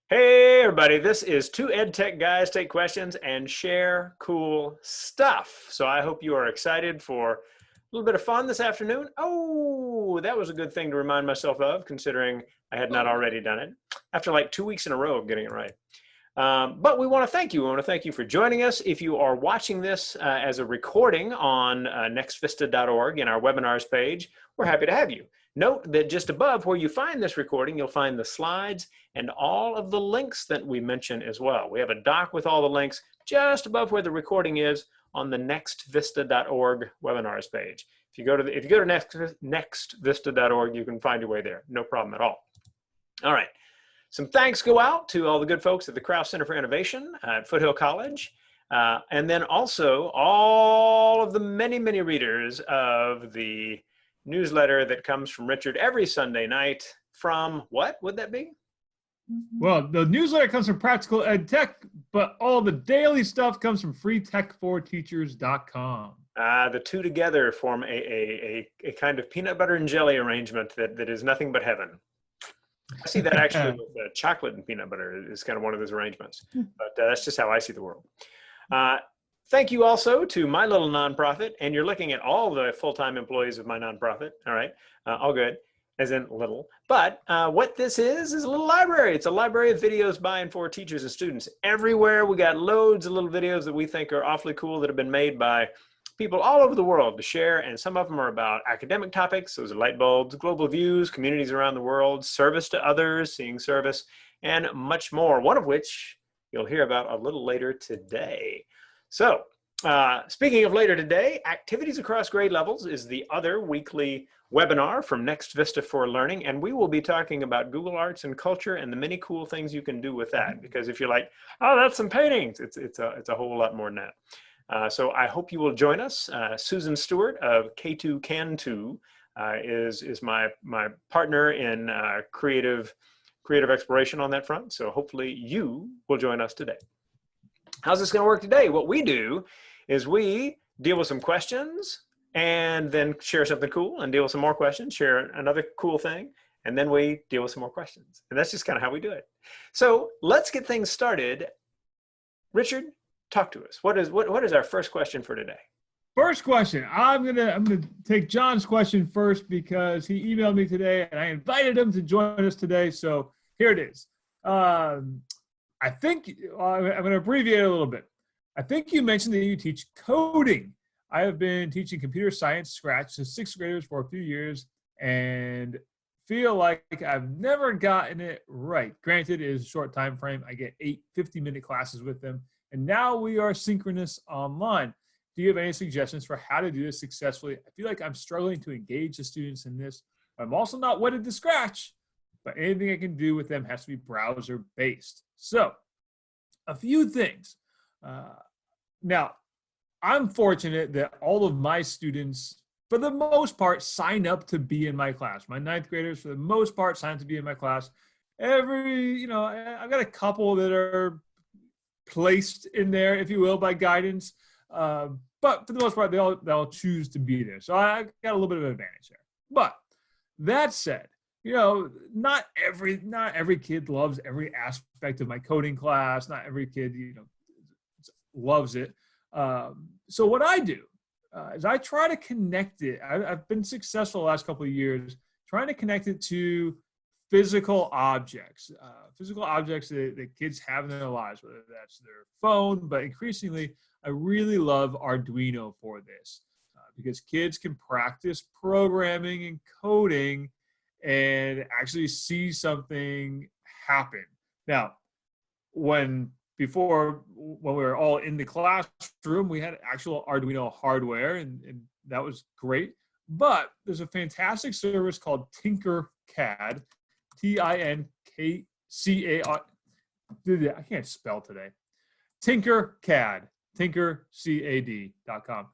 Hey everybody, this is two EdTech guys take questions and share cool stuff. So I hope you are excited for a little bit of fun this afternoon. Oh, that was a good thing to remind myself of, considering I had not already done it after like 2 weeks in a row of getting it right. But we want to thank you. We want to thank you for joining us. If you are watching this as a recording on nextvista.org in our webinars page, we're happy to have you. Note that just above where you find this recording, you'll find the slides and all of the links that we mention as well. We have a doc with all the links just above where the recording is on the nextvista.org webinars page. If you go to nextvista.org, you can find your way there. No problem at all. All right. Some thanks go out to all the good folks at the Krause Center for Innovation at Foothill College. And then also all of the many, many readers of the newsletter that comes from Richard every Sunday night from, what would that be? Well, the newsletter comes from Practical EdTech, but all the daily stuff comes from freetech4teachers.com. The two together form a kind of peanut butter and jelly arrangement that is nothing but heaven. I see that actually with chocolate and peanut butter is kind of one of those arrangements, but that's just how I see the world. Thank you also to my little nonprofit, and you're looking at all the full-time employees of my nonprofit, all right, all good, as in little. But what this is a little library. It's a library of videos by and for teachers and students. Everywhere we got loads of little videos that we think are awfully cool that have been made by people all over the world to share, and some of them are about academic topics. Those are light bulbs, global views, communities around the world, service to others, seeing service, and much more, one of which you'll hear about a little later today. So speaking of later today, Activities Across Grade Levels is the other weekly webinar from Next Vista for Learning, and we will be talking about Google Arts and Culture and the many cool things you can do with that, because if you're like, oh, that's some paintings, it's a whole lot more than that. So I hope you will join us. Susan Stewart of K2 Can2 is my partner in creative exploration on that front. So hopefully you will join us today. How's this going to work today? What we do is we deal with some questions and then share something cool and deal with some more questions, share another cool thing, and then we deal with some more questions. And that's just kind of how we do it. So let's get things started. Richard, talk to us. What is our first question for today? First question. I'm gonna take John's question first because he emailed me today and I invited him to join us today. So here it is. I think I'm going to abbreviate it a little bit. I think you mentioned that you teach coding. I have been teaching computer science Scratch to sixth graders for a few years and feel like I've never gotten it right. Granted, it is a short time frame. I get 8 50-minute classes with them. And now we are synchronous online. Do you have any suggestions for how to do this successfully? I feel like I'm struggling to engage the students in this. I'm also not wedded to Scratch, but anything I can do with them has to be browser-based. So, a few things. Now, I'm fortunate that all of my students, for the most part, sign up to be in my class. My ninth graders, for the most part, sign up to be in my class. I've got a couple that are placed in there, if you will, by guidance. But for the most part, they'll choose to be there. So I got a little bit of an advantage there. But that said, not every kid loves every aspect of my coding class. Not every kid, loves it. So what I do is I try to connect it. I've been successful the last couple of years trying to connect it to physical objects that kids have in their lives, whether that's their phone, but increasingly, I really love Arduino for this because kids can practice programming and coding and actually see something happen. Now, when we were all in the classroom, we had actual Arduino hardware, and that was great. But there's a fantastic service called Tinkercad, Tinkcad. I can't spell today. Tinkercad, tinkercad.com,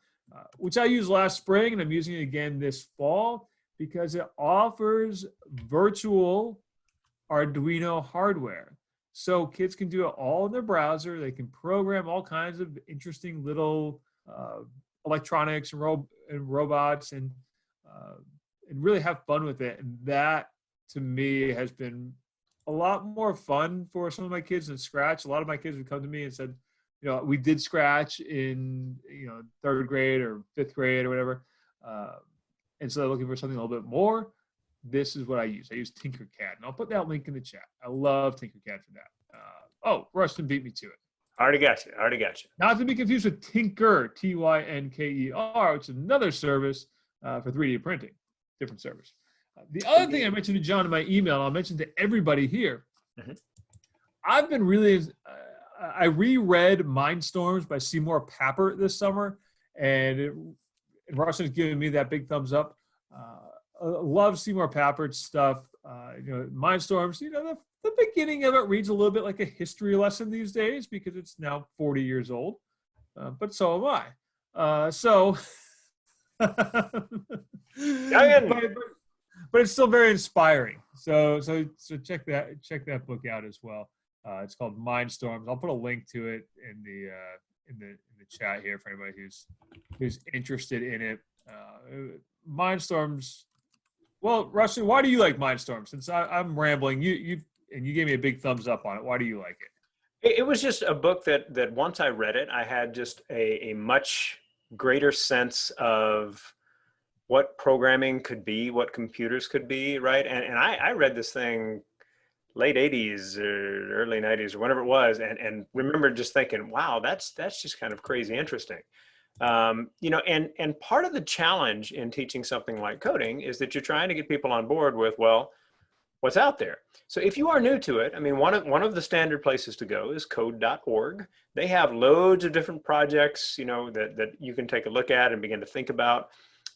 which I used last spring, and I'm using it again this fall because it offers virtual Arduino hardware. So kids can do it all in their browser. They can program all kinds of interesting little electronics and robots and really have fun with it. And that, to me, has been a lot more fun for some of my kids than Scratch. A lot of my kids would come to me and said, we did Scratch in, 3rd grade or 5th grade or whatever. And so they're looking for something a little bit more. This is what I use. I use Tinkercad, and I'll put that link in the chat. I love Tinkercad for that. Rushton beat me to it. Already got you. Not to be confused with Tinker, Tynker, which is another service for 3D printing, different service. The other thing I mentioned to John in my email, and I'll mention to everybody here, I've been really, I reread Mindstorms by Seymour Papert this summer, and Rushton's giving me that big thumbs up. I love Seymour Papert's stuff. Mindstorms, the beginning of it reads a little bit like a history lesson these days because it's now 40 years old, but so am I. But it's still very inspiring. So check that book out as well. It's called Mindstorms. I'll put a link to it in the chat here for anybody who's interested in it. Mindstorms. Well, Rushton, why do you like Mindstorms? Since I'm rambling, you gave me a big thumbs up on it. Why do you like it? It was just a book that once I read it, I had just a much greater sense of what programming could be, what computers could be, right? And I read this thing late 80s or early 90s or whenever it was, and remember just thinking, wow, that's just kind of crazy interesting. And part of the challenge in teaching something like coding is that you're trying to get people on board with, well, what's out there. So if you are new to it, I mean, one of the standard places to go is code.org. They have loads of different projects, that you can take a look at and begin to think about,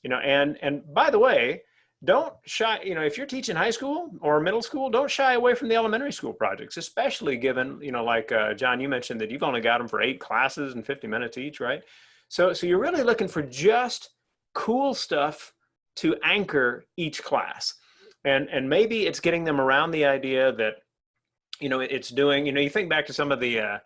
and by the way, don't shy, if you're teaching high school or middle school, don't shy away from the elementary school projects, especially given, like John, you mentioned that you've only got them for 8 classes and 50 minutes each, right? So you're really looking for just cool stuff to anchor each class. And maybe it's getting them around the idea that, it's doing, you think back to some of the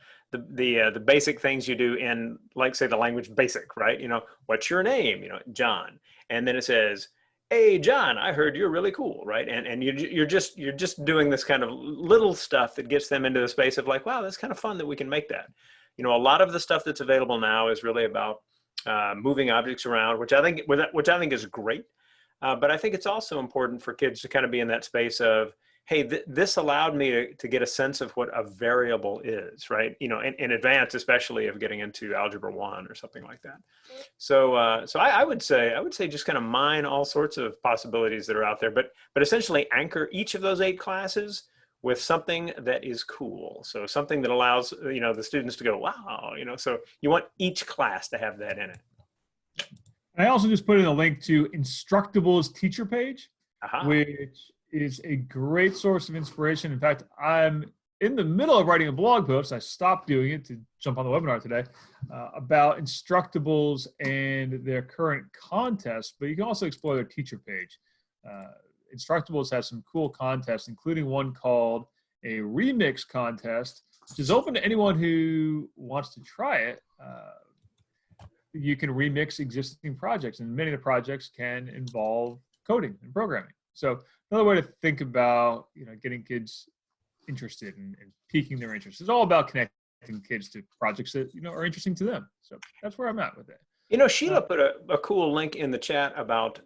basic things you do in, like, say, the language basic, right? What's your name? John. And then it says, hey, John, I heard you're really cool, right? And you're just doing this kind of little stuff that gets them into the space of like, wow, that's kind of fun that we can make that. A lot of the stuff that's available now is really about moving objects around, which I think is great. But I think it's also important for kids to kind of be in that space of, hey, this allowed me to get a sense of what a variable is, right? In advance, especially of getting into Algebra 1 or something like that. So I would say just kind of mine all sorts of possibilities that are out there, but essentially anchor each of those 8 classes with something that is cool. So something that allows, the students to go, wow, so you want each class to have that in it. I also just put in a link to Instructable's teacher page, which is a great source of inspiration. In fact, I'm in the middle of writing a blog post. I stopped doing it to jump on the webinar today about Instructables and their current contest, but you can also explore their teacher page. Instructables has some cool contests, including one called a remix contest, which is open to anyone who wants to try it. You can remix existing projects, and many of the projects can involve coding and programming. So another way to think about, getting kids interested and piquing their interest. It's all about connecting kids to projects that, are interesting to them. So that's where I'm at with it. Sheila put a cool link in the chat about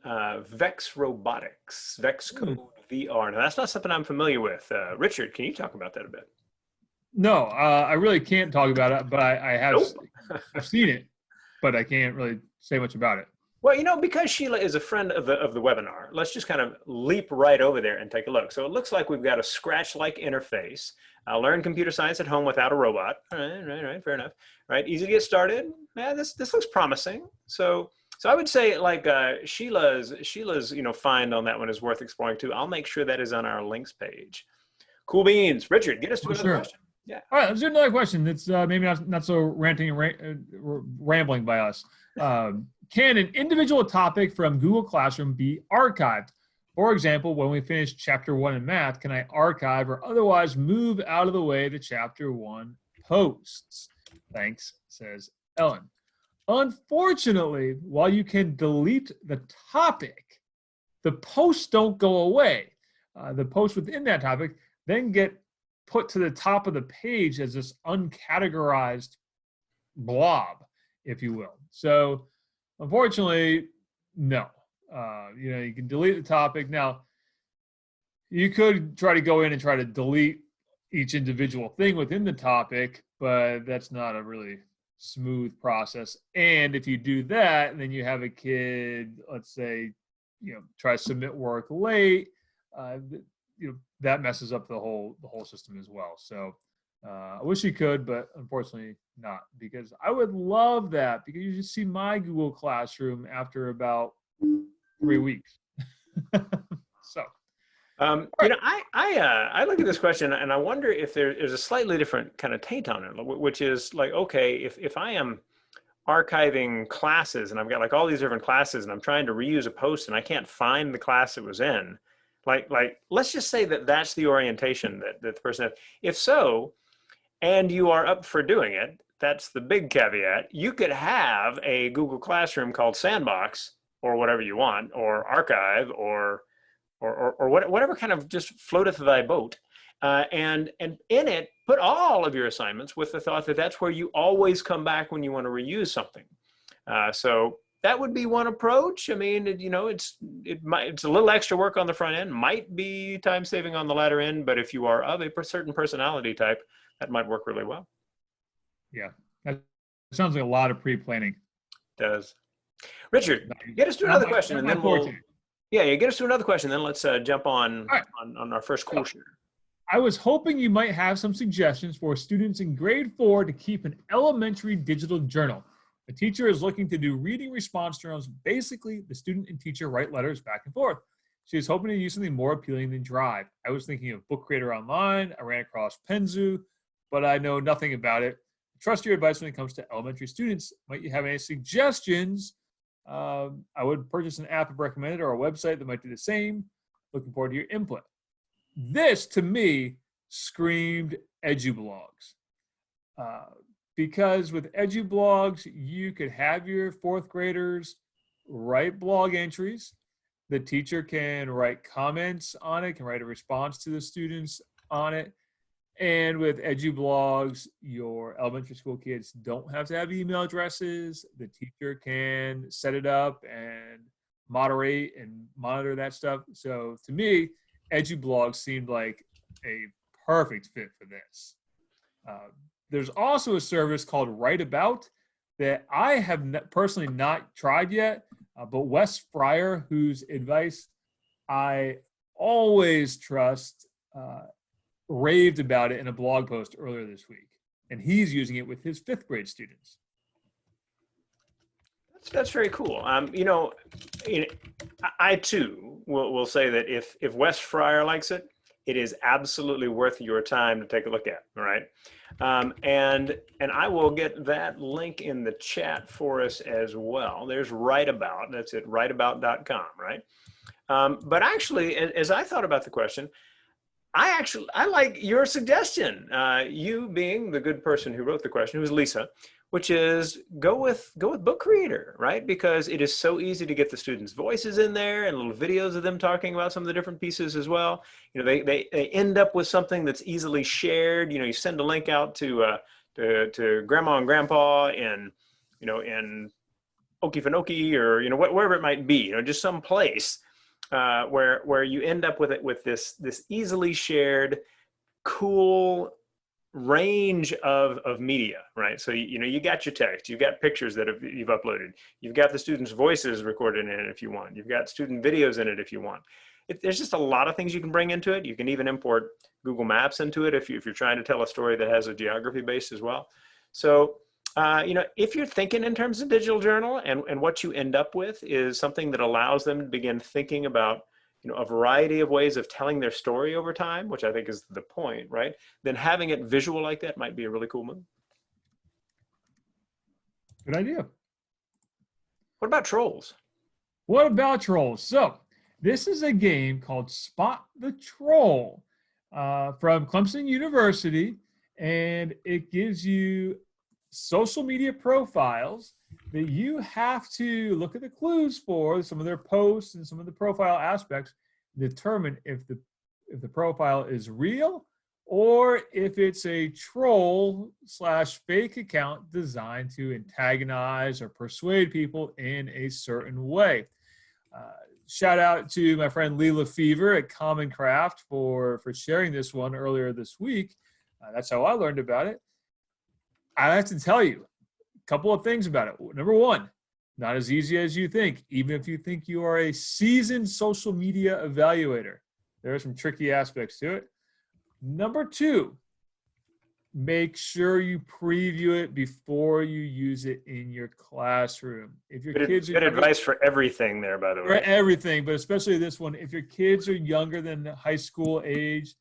Vex Robotics, Vex Code VR. Now, that's not something I'm familiar with. Richard, can you talk about that a bit? No, I really can't talk about it, but I have I've seen it, but I can't really say much about it. Well, because Sheila is a friend of the webinar, let's just kind of leap right over there and take a look. So it looks like we've got a Scratch-like interface. Learn computer science at home without a robot. Right, fair enough. Right, easy to get started. Man, this looks promising. So I would say like Sheila's find on that one is worth exploring too. I'll make sure that is on our links page. Cool beans, Richard. Get us to another question. Yeah. All right, let's do another question. That's maybe not so ranting and rambling by us. Can an individual topic from Google Classroom be archived? For example, when we finish Chapter 1 in math, can I archive or otherwise move out of the way the Chapter 1 posts? Thanks, says Ellen. Unfortunately, while you can delete the topic, the posts don't go away. The posts within that topic, then get put to the top of the page as this uncategorized blob, if you will. So unfortunately, no. You can delete the topic. Now, you could try to go in and try to delete each individual thing within the topic, but that's not a really smooth process. And if you do that, then you have a kid, let's say, try to submit work late, that messes up the whole system as well. So I wish you could, but unfortunately not, because I would love that, because you should see my Google Classroom after about 3 weeks. So. I look at this question and I wonder if there's a slightly different kind of taint on it, which is like, okay, if I am archiving classes and I've got like all these different classes and I'm trying to reuse a post and I can't find the class it was in, like let's just say that that's the orientation that the person has. If so, and you are up for doing it, that's the big caveat. You could have a Google Classroom called Sandbox or whatever you want, or Archive, or whatever kind of just floateth thy boat, and in it put all of your assignments with the thought that that's where you always come back when you want to reuse something. So that would be one approach. I mean, it's a little extra work on the front end, might be time saving on the latter end, but if you are of a certain personality type, that might work really well. Yeah, that sounds like a lot of pre-planning. It does. Richard, get us to another question, and then we'll. Yeah, get us to another question, then let's jump on our first cool share. I was hoping you might have some suggestions for students in grade 4 to keep an elementary digital journal. The teacher is looking to do reading response journals. Basically, the student and teacher write letters back and forth. She is hoping to use something more appealing than Drive. I was thinking of Book Creator Online. I ran across Penzu, but I know nothing about it. Trust your advice when it comes to elementary students. Might you have any suggestions? I would purchase an app if recommended, or a website that might do the same. Looking forward to your input. This, to me, screamed EduBlogs. Because with EduBlogs, you could have your 4th graders write blog entries. The teacher can write comments on it, can write a response to the students on it. And with EduBlogs, your elementary school kids don't have to have email addresses. The teacher can set it up and moderate and monitor that stuff. So to me, EduBlogs seemed like a perfect fit for this. There's also a service called Write About that I have personally not tried yet, but Wes Fryer, whose advice I always trust, raved about it in a blog post earlier this week, and he's using it with his 5th grade students. That's very cool. I too will say that if Wes Fryer likes it, it is absolutely worth your time to take a look at. All right, and I will get that link in the chat for us as well. There's Write About. That's at writeabout.com, right? But actually, as I thought about the question, I like your suggestion, you being the good person who wrote the question, who's Lisa, which is go with Book Creator, right? Because it is so easy to get the students' voices in there and little videos of them talking about some of the different pieces as well. They end up with something that's easily shared. You send a link out to grandma and grandpa in Okefenokee, or wherever it might be, just some place. Where you end up with this easily shared, cool range of media, right? So you got your text, you've got pictures that you've uploaded, you've got the students' voices recorded in it if you want, you've got student videos in it if you want. There's just a lot of things you can bring into it. You can even import Google Maps into it if you're trying to tell a story that has a geography base as well. So if you're thinking in terms of digital journal, and what you end up with is something that allows them to begin thinking about, a variety of ways of telling their story over time, which I think is the point, right? Then having it visual like that might be a really cool move. Good idea. What about trolls? What about trolls? So this is a game called Spot the Troll from Clemson University, and it gives you social media profiles that you have to look at the clues for, some of their posts and some of the profile aspects, determine if if the profile is real or if it's a troll / fake account designed to antagonize or persuade people in a certain way. Shout out to my friend Leela Fever at Common Craft for sharing this one earlier this week. That's how I learned about it. I have to tell you a couple of things about it. Number one, not as easy as you think, even if you think you are a seasoned social media evaluator. There are some tricky aspects to it. Number two, make sure you preview it before you use it in your classroom. If your kids are good advice for everything there, by the way. For everything, but especially this one. If your kids are younger than high school age,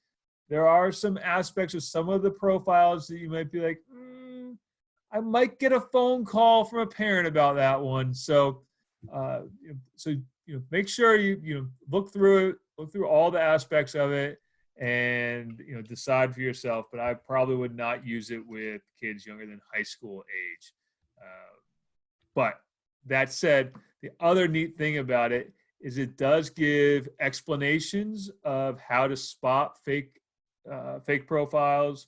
there are some aspects of some of the profiles that you might be like, I might get a phone call from a parent about that one. So, make sure you look through it, look through all the aspects of it, and decide for yourself. But I probably would not use it with kids younger than high school age. But that said, the other neat thing about it is it does give explanations of how to spot fake profiles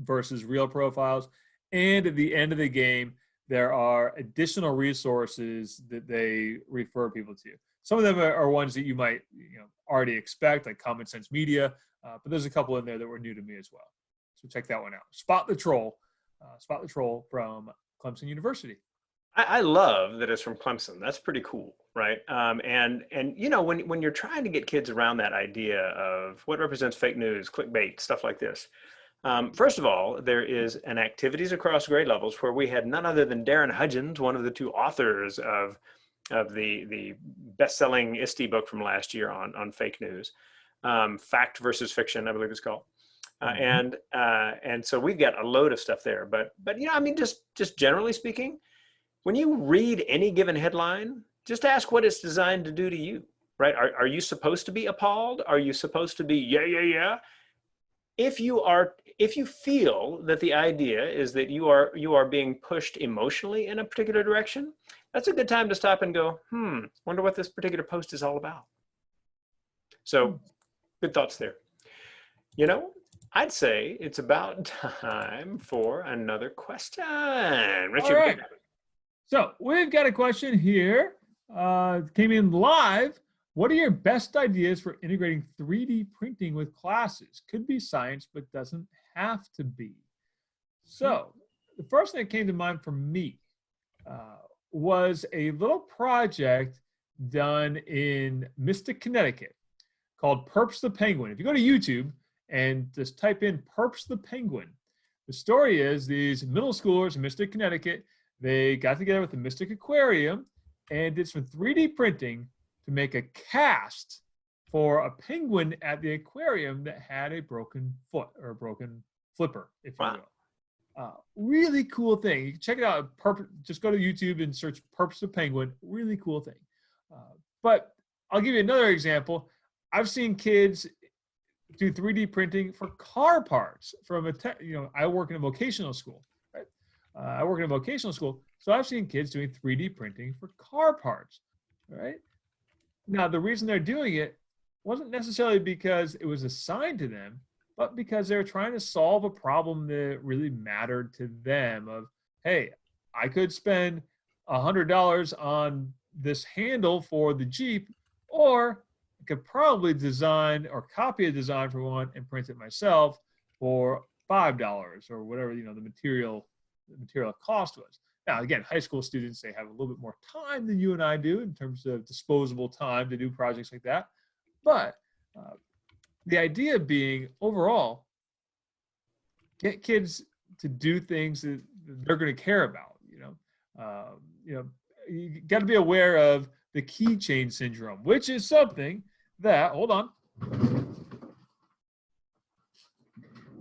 versus real profiles. And at the end of the game, there are additional resources that they refer people to. Some of them are ones that you might already expect, like Common Sense Media, but there's a couple in there that were new to me as well. So check that one out. Spot the Troll from Clemson University. I love that it's from Clemson. That's pretty cool, right? And when you're trying to get kids around that idea of what represents fake news, clickbait, stuff like this. First of all, there is an activities across grade levels where we had none other than Darren Hudgens, one of the two authors of the best-selling ISTE book from last year on fake news, fact versus fiction, I believe it's called. And so we've got a load of stuff there. But just generally speaking, when you read any given headline, just ask what it's designed to do to you, right? Are you supposed to be appalled? Are you supposed to be yeah? If you feel that the idea is that you are being pushed emotionally in a particular direction, that's a good time to stop and go, wonder what this particular post is all about. So good thoughts there. I'd say it's about time for another question. Richard, all right. So we've got a question here. Came in live. What are your best ideas for integrating 3D printing with classes? Could be science, but doesn't have to be. So the first thing that came to mind for me was a little project done in Mystic, Connecticut called Perps the Penguin. If you go to YouTube and just type in Perps the Penguin, the story is these middle schoolers in Mystic, Connecticut, they got together with the Mystic Aquarium and did some 3D printing to make a cast for a penguin at the aquarium that had a broken foot or a broken flipper, if you will. Really cool thing. You can check it out. Just go to YouTube and search Perps the Penguin. Really cool thing. But I'll give you another example. I've seen kids do 3D printing for car parts from I work in a vocational school, right? I work in a vocational school, so I've seen kids doing 3D printing for car parts, right? Now, the reason they're doing it wasn't necessarily because it was assigned to them, but because they're trying to solve a problem that really mattered to them of, hey, I could spend $100 on this handle for the Jeep, or I could probably design or copy a design for one and print it myself for $5 or whatever, the material cost was. Now, again, high school students, they have a little bit more time than you and I do in terms of disposable time to do projects like that. But the idea being, overall, get kids to do things that they're going to care about. You got to be aware of the keychain syndrome, which is something that, hold on.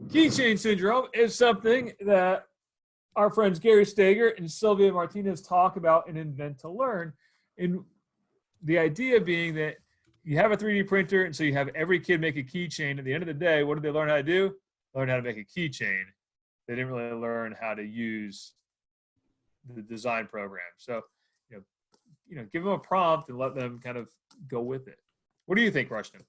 Keychain syndrome is something that our friends Gary Steger and Sylvia Martinez talk about in Invent to Learn. And the idea being that you have a 3D printer, and so you have every kid make a keychain. At the end of the day, what did they learn how to do? Learn how to make a keychain. They didn't really learn how to use the design program. So, give them a prompt and let them kind of go with it. What do you think, Rushton?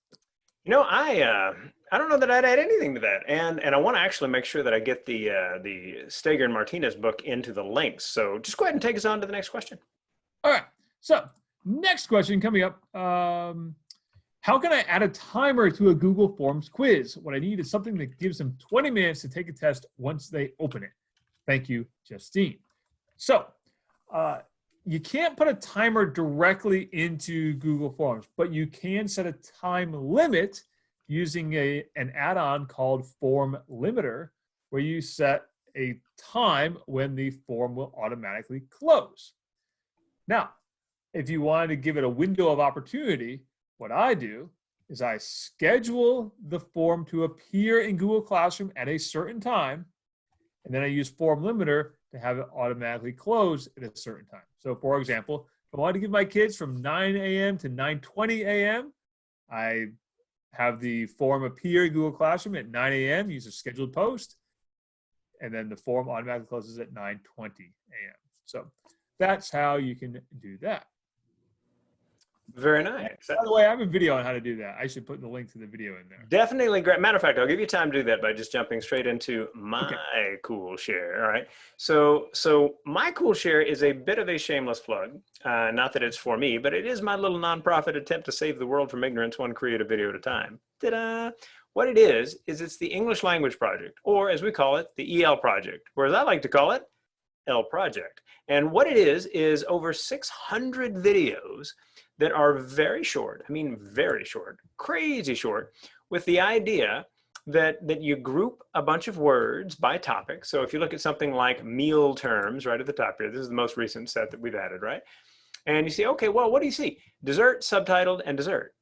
I don't know that I'd add anything to that, and I want to actually make sure that I get the Steger and Martinez book into the links. So just go ahead and take us on to the next question. All right. So next question coming up. How can I add a timer to a Google Forms quiz? What I need is something that gives them 20 minutes to take a test once they open it. Thank you, Justine. So you can't put a timer directly into Google Forms, but you can set a time limit using an add-on called Form Limiter, where you set a time when the form will automatically close. Now, if you wanted to give it a window of opportunity, what I do is I schedule the form to appear in Google Classroom at a certain time, and then I use Form Limiter to have it automatically close at a certain time. So for example, if I wanted to give my kids from 9 a.m. to 9:20 a.m., I have the form appear in Google Classroom at 9 a.m., use a scheduled post, and then the form automatically closes at 9:20 a.m. So that's how you can do that. Very nice. By the way, I have a video on how to do that. I should put the link to the video in there. Definitely great. Matter of fact, I'll give you time to do that by just jumping straight into my cool share. All right. So my cool share is a bit of a shameless plug. Not that it's for me, but it is my little nonprofit attempt to save the world from ignorance, one creative video at a time. Ta-da! What it is it's the English Language Project, or as we call it, the EL Project, or as I like to call it, L Project. And what it is over 600 videos that are very short, I mean very short, crazy short, with the idea that you group a bunch of words by topic. So if you look at something like meal terms right at the top here, this is the most recent set that we've added, right? And you see, okay, well, what do you see? Dessert, subtitled, and dessert.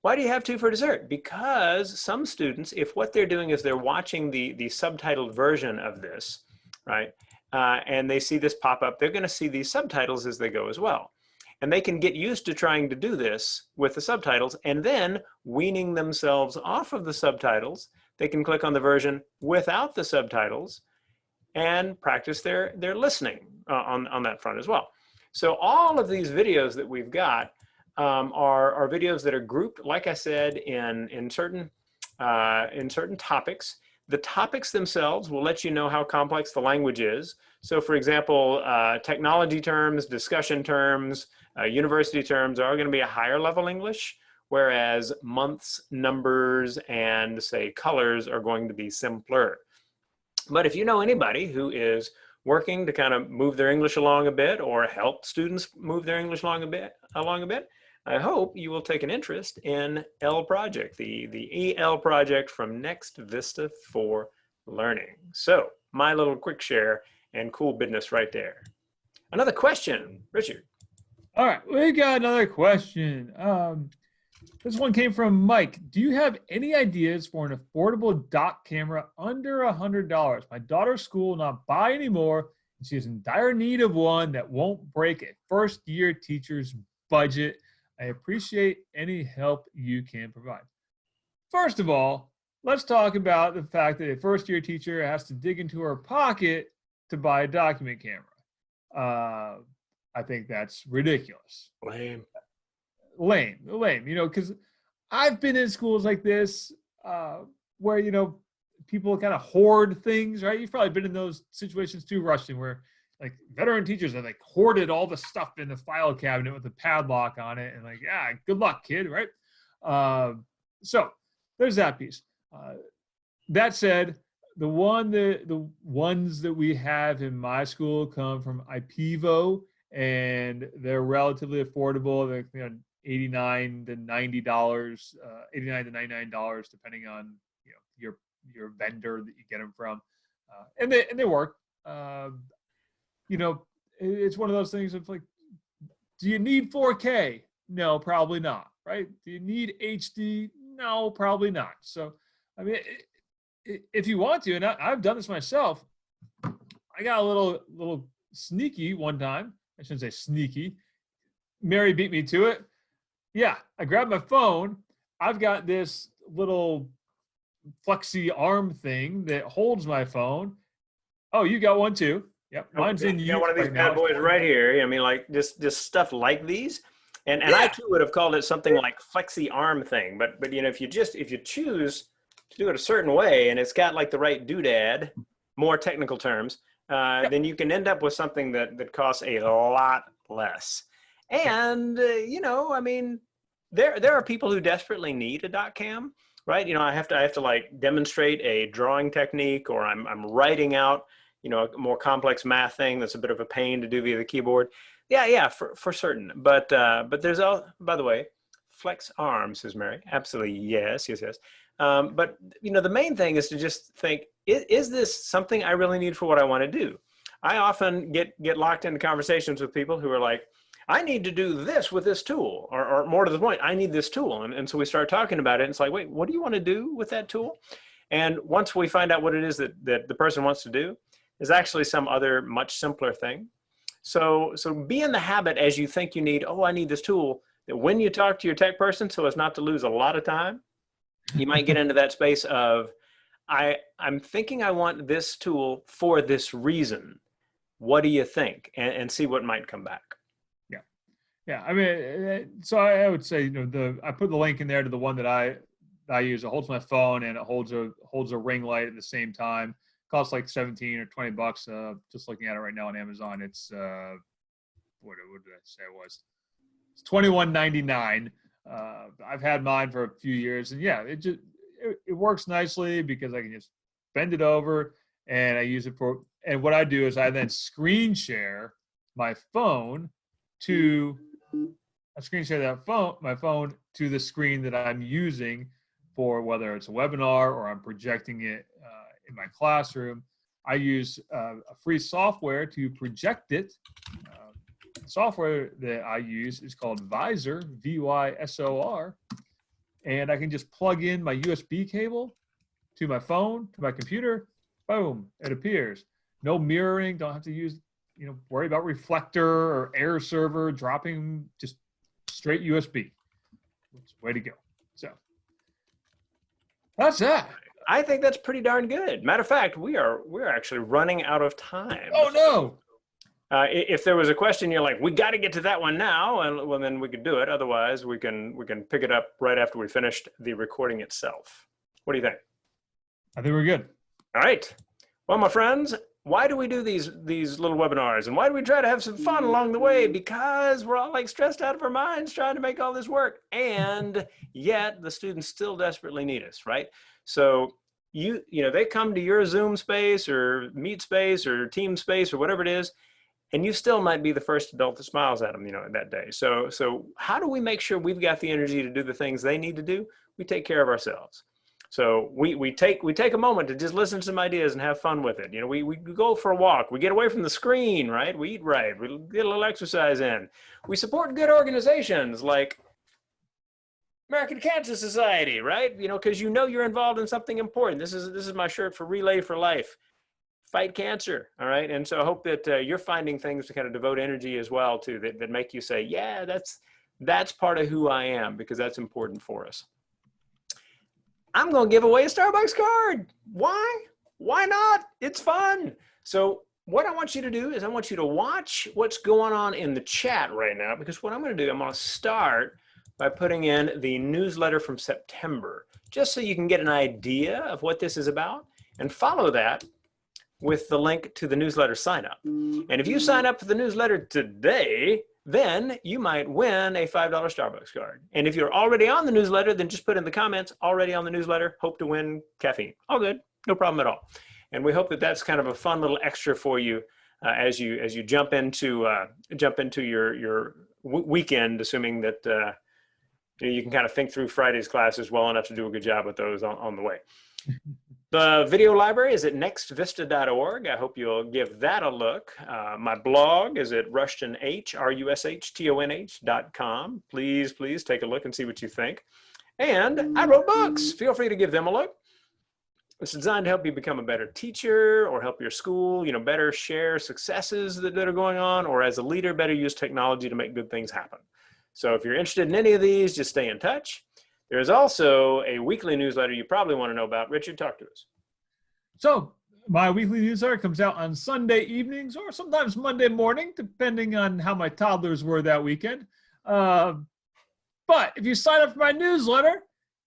Why do you have two for dessert? Because some students, if what they're doing is they're watching the subtitled version of this, right? And they see this pop up, they're gonna see these subtitles as they go as well. And they can get used to trying to do this with the subtitles, and then weaning themselves off of the subtitles. They can click on the version without the subtitles and practice their listening on that front as well. So all of these videos that we've got are videos that are grouped, like I said, in certain topics. The topics themselves will let you know how complex the language is. So for example, technology terms, discussion terms, university terms are going to be a higher level English, whereas months, numbers, and say colors are going to be simpler. But if you know anybody who is working to kind of move their English along a bit or help students move their English along a bit, I hope you will take an interest in L Project, the EL Project from Next Vista for Learning. So my little quick share and cool business right there. Another question, Richard. All right, we got another question. This one came from Mike. Do you have any ideas for an affordable dock camera under $100? My daughter's school will not buy anymore, and she is in dire need of one that won't break a first-year teacher's budget. I appreciate any help you can provide. First of all, let's talk about the fact that a first-year teacher has to dig into her pocket to buy a document camera. I think that's ridiculous. Lame. You know, because I've been in schools like this where, you know, people kind of hoard things, right? You've probably been in those situations too, Rushton, where like veteran teachers have like hoarded all the stuff in the file cabinet with a padlock on it and like, yeah, good luck, kid, right? So there's that piece. That said, the ones that we have in my school come from IPEVO, and they're relatively affordable. They're, you know, $89 to $90, $89 to $99, depending on, you know, your vendor that you get them from, and they work. You know, it's one of those things of like, do you need 4K? No, probably not, right? Do you need HD? No, probably not. So, I mean, if you want to, and I've done this myself, I got a little sneaky one time. I shouldn't say sneaky. Mary beat me to it. Yeah, I grabbed my phone. I've got this little flexi arm thing that holds my phone. Oh, you got one too. Yep, mine's in use. Got one of these bad boys right here. I mean, like just stuff like these. And I too would have called it something like flexi arm thing. But if you choose to do it a certain way and it's got like the right doodad, more technical terms, then you can end up with something that costs a lot less. And I mean, there are people who desperately need a dot cam, right? I have to like demonstrate a drawing technique, or I'm writing out a more complex math thing that's a bit of a pain to do via the keyboard. Yeah, for certain. But there's by the way, flex arm, says Mary. Absolutely, yes. But the main thing is to just think, is this something I really need for what I want to do? I often get locked into conversations with people who are like, I need to do this with this tool, or more to the point, I need this tool. And so we start talking about it, and it's like, wait, what do you want to do with that tool? And once we find out what it is that the person wants to do, is actually some other much simpler thing. So be in the habit, as you think you need, I need this tool, that when you talk to your tech person, so as not to lose a lot of time, you might get into that space of, I'm thinking I want this tool for this reason. What do you think? And see what might come back. Yeah. I mean, so I would say, I put the link in there to the one that I use. It holds my phone and it holds a ring light at the same time. Costs like $17 or $20. Just looking at it right now on Amazon, it's what did I say it was? It's $21.99. I've had mine for a few years, and yeah, it works nicely because I can just bend it over and I use it for. And what I do is I then screen share my phone to my phone to the screen that I'm using for, whether it's a webinar or I'm projecting it in my classroom. I use a free software to project it. Software that I use is called Visor, Vysor, and I can just plug in my USB cable to my phone, to my computer. Boom, it appears. No mirroring. Don't have to use, worry about reflector or air server dropping. Just straight USB. Way to go. So that's that. I think that's pretty darn good. Matter of fact, we're actually running out of time. Oh no! If there was a question you're like, we got to get to that one now, and well, then we could do it. Otherwise, we can pick it up right after we finished the recording itself. What do you think? I think we're good. All right. Well, my friends, why do we do these little webinars, and why do we try to have some fun along the way? Because we're all like stressed out of our minds trying to make all this work, and yet the students still desperately need us, right? So they come to your Zoom space or Meet space or Team space or whatever it is, and you still might be the first adult that smiles at them, that day. So how do we make sure we've got the energy to do the things they need to do? We take care of ourselves. So we take a moment to just listen to some ideas and have fun with it. We go for a walk. We get away from the screen, right? We eat right. We get a little exercise in. We support good organizations like American Cancer Society, right? Because you're involved in something important. This is my shirt for Relay for Life. Fight cancer, all right? And so I hope that you're finding things to kind of devote energy as well to that make you say, yeah, that's part of who I am, because that's important for us. I'm going to give away a Starbucks card. Why? Why not? It's fun. So what I want you to do is I want you to watch what's going on in the chat right now, because what I'm going to do, I'm going to start by putting in the newsletter from September, just so you can get an idea of what this is about, and follow that with the link to the newsletter sign up. And if you sign up for the newsletter today, then you might win a $5 Starbucks card. And if you're already on the newsletter, then just put in the comments, already on the newsletter, hope to win caffeine. All good, no problem at all. And we hope that that's kind of a fun little extra for you as you jump into your weekend, assuming that you can kind of think through Friday's classes well enough to do a good job with those on the way. The video library is at nextvista.org. I hope you'll give that a look. My blog is at rushton.com. Please take a look and see what you think. And I wrote books. Feel free to give them a look. It's designed to help you become a better teacher, or help your school, better share successes that are going on, or as a leader, better use technology to make good things happen. So if you're interested in any of these, just stay in touch. There is also a weekly newsletter you probably want to know about. Richard, talk to us. So my weekly newsletter comes out on Sunday evenings, or sometimes Monday morning, depending on how my toddlers were that weekend. But if you sign up for my newsletter,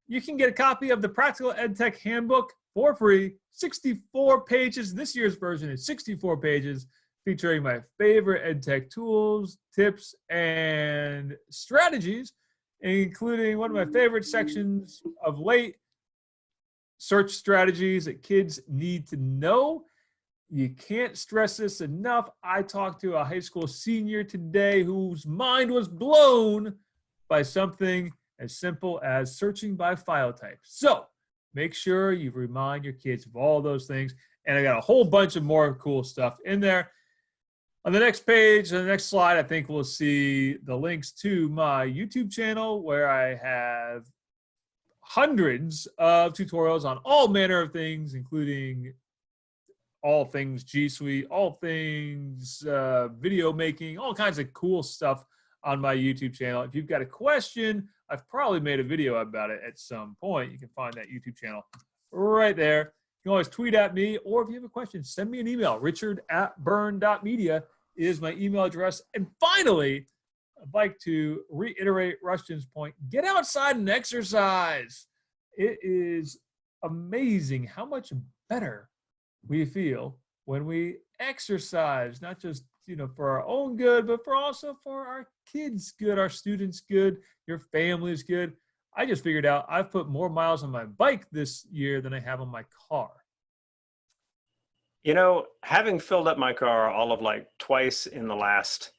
you can get a copy of the Practical EdTech Handbook for free. 64 pages. This year's version is 64 pages, featuring my favorite EdTech tools, tips, and strategies, including one of my favorite sections of late, search strategies that kids need to know. You can't stress this enough. I talked to a high school senior today whose mind was blown by something as simple as searching by file type. So make sure you remind your kids of all those things. And I got a whole bunch of more cool stuff in there. On the next page, on the next slide, I think we'll see the links to my YouTube channel, where I have hundreds of tutorials on all manner of things, including all things G Suite, all things video making, all kinds of cool stuff on my YouTube channel. If you've got a question, I've probably made a video about it at some point. You can find that YouTube channel right there. You can always tweet at me, or if you have a question, send me an email. richard@burn.media is my email address. And finally, I'd like to reiterate Rushton's point. Get outside and exercise. It is amazing how much better we feel when we exercise, not just, for our own good, but also for our kids' good, our students' good, your family's good. I just figured out I've put more miles on my bike this year than I have on my car. Having filled up my car all of twice in the last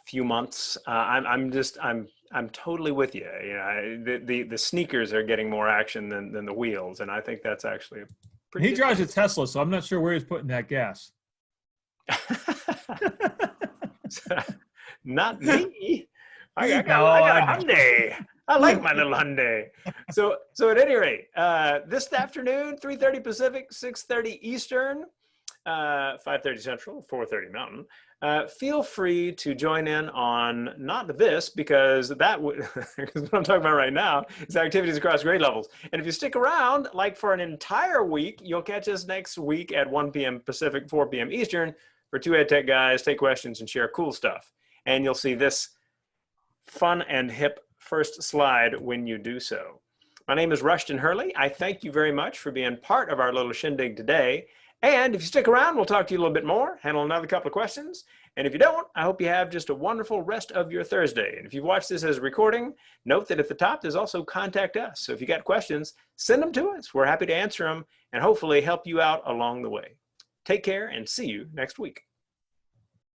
few months, I'm totally with you. The sneakers are getting more action than the wheels, and I think that's actually he drives a Tesla, so I'm not sure where he's putting that gas. Not me. I got a Hyundai. I like my little Hyundai. So at any rate, this afternoon, 3:30 Pacific, 6:30 Eastern, 5:30 Central, 4:30 Mountain. Feel free to join in on not this, because because what I'm talking about right now is activities across grade levels. And if you stick around, for an entire week, you'll catch us next week at 1 p.m. Pacific, 4 p.m. Eastern, for two EdTech guys take questions and share cool stuff. And you'll see this fun and hip first slide when you do so. My name is Rushton Hurley. I thank you very much for being part of our little shindig today. And if you stick around, we'll talk to you a little bit more, handle another couple of questions. And if you don't, I hope you have just a wonderful rest of your Thursday. And if you've watched this as a recording, note that at the top, there's also contact us. So if you got questions, send them to us. We're happy to answer them and hopefully help you out along the way. Take care and see you next week.